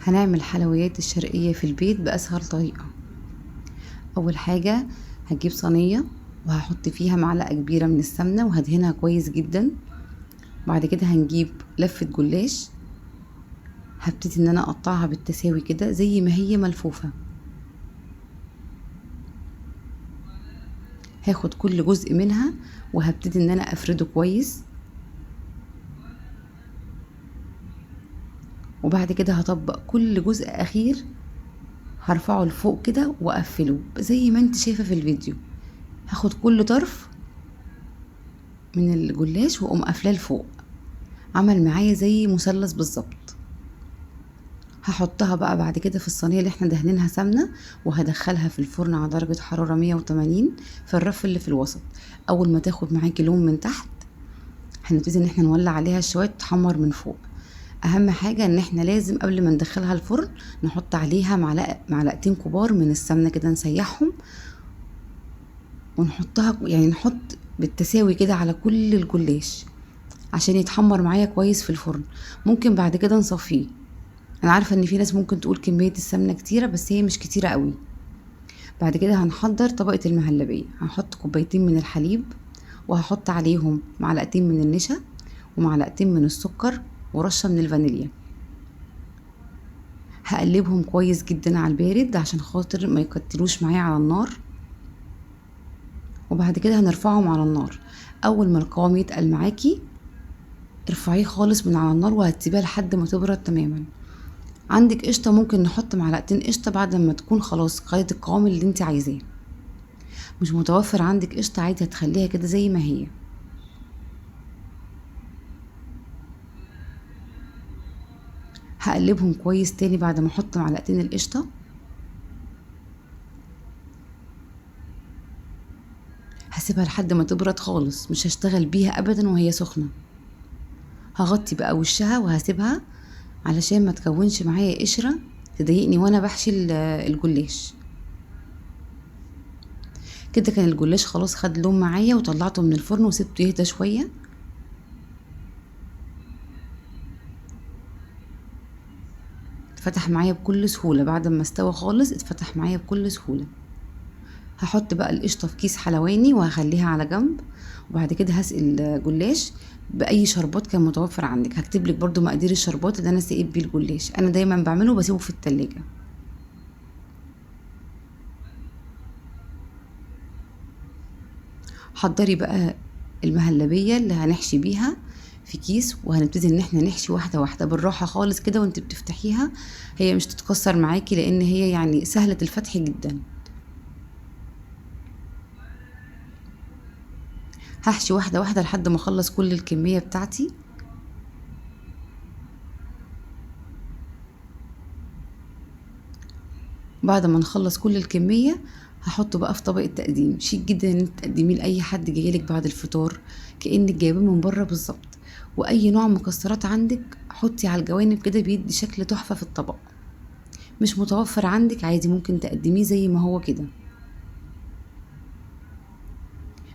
هنعمل حلويات الشرقية في البيت بأسهل طريقة. أول حاجة هجيب صينية وهحط فيها معلقة كبيرة من السمنة وهدهنها كويس جدا. بعد كده هنجيب لفة جلاش، هبتدي ان انا اقطعها بالتساوي كده زي ما هي ملفوفة. هاخد كل جزء منها وهبتدي ان انا افرده كويس، وبعد كده هطبق كل جزء اخير، هرفعه لفوق كده واقفله زي ما انت شايفة في الفيديو. هاخد كل طرف من الجلاش واقوم قافلاه لفوق، عمل معايا زي مثلث بالظبط. هحطها بقى بعد كده في الصينية اللي احنا دهنينها سمنة، وهدخلها في الفرن على درجة حرارة 180 في الرف اللي في الوسط. اول ما تاخد معاكي لون من تحت هنبتدي ان احنا نولع عليها شوية تحمر من فوق. اهم حاجة ان احنا لازم قبل ما ندخلها الفرن نحط عليها معلقتين كبار من السمنة كده، نسيحهم ونحطها، يعني نحط بالتساوي كده على كل الجلاش عشان يتحمر معايا كويس في الفرن. ممكن بعد كده نصفيه. انا عارفة ان في ناس ممكن تقول كمية السمنة كتيرة، بس هي مش كتيرة قوي. بعد كده هنحضر طبقة المهلبية. هنحط كوبايتين من الحليب، وهحط عليهم معلقتين من النشا ومعلقتين من السكر ورشة من الفانيليا. هقلبهم كويس جدا على البارد عشان خاطر ما يكتلوش معايا على النار. وبعد كده هنرفعهم على النار. اول ما القوام يتقل معاكي ارفعيه خالص من على النار وهتسيبيها لحد ما تبرد تماما. عندك قشطة ممكن نحط معلقتين قشطة بعد ما تكون خلاص خدت القوام اللي انت عايزاه. مش متوفر عندك قشطة عادي هتخليها كده زي ما هي. هقلبهم كويس تاني بعد ما احط معلقتين القشطة. هسيبها لحد ما تبرد خالص، مش هشتغل بيها ابدا وهي سخنة. هغطي بقى وشها وهسيبها علشان ما تكونش معايا قشرة تضايقني وانا بحشي الجلاش. كده كان الجلاش خلاص خد لون معايا، وطلعته من الفرن وسبته يهدى شوية. اتفتح معايا بكل سهولة بعد ما استوى خالص، اتفتح معايا بكل سهولة. هحط بقى القشطة في كيس حلواني وهخليها على جنب. وبعد كده هسقي الجلاش باي شربات كان متوفر عندك. هكتب لك برضو مقادير الشربات اللي انا سقيت بيه الجلاش. انا دايما بعمله وبسيبه في التلاجة. حضري بقى المهلبية اللي هنحشي بيها في كيس، وهنبتدي ان احنا نحشي واحدة واحدة بالراحة خالص كده وانت بتفتحيها. هي مش تتكسر معاكي لان هي يعني سهلة الفتح جدا. هحشي واحدة واحدة لحد ما اخلص كل الكمية بتاعتي. بعد ما نخلص كل الكمية هحطه بقى في طبق التقديم. شيك جدا ان انت تقدميه لاي حد جايلك بعد الفطار، كأنك جايباه من بره بالظبط. واي نوع مكسرات عندك حطي على الجوانب كده، بيدي شكل تحفة في الطبق. مش متوفر عندك عادي ممكن تقدميه زي ما هو كده.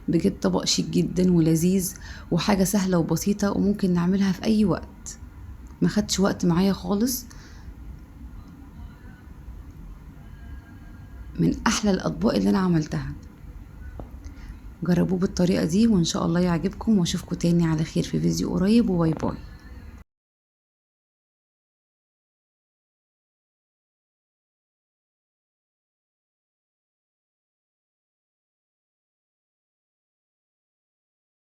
بجد طبق شيك جدا ولذيذ، وحاجة سهلة وبسيطة وممكن نعملها في اي وقت. ما خدش وقت معايا خالص. من احلى الاطباق اللي انا عملتها. جربوه بالطريقة دي وان شاء الله يعجبكم، واشوفكم تاني على خير في فيديو قريب، وباي باي.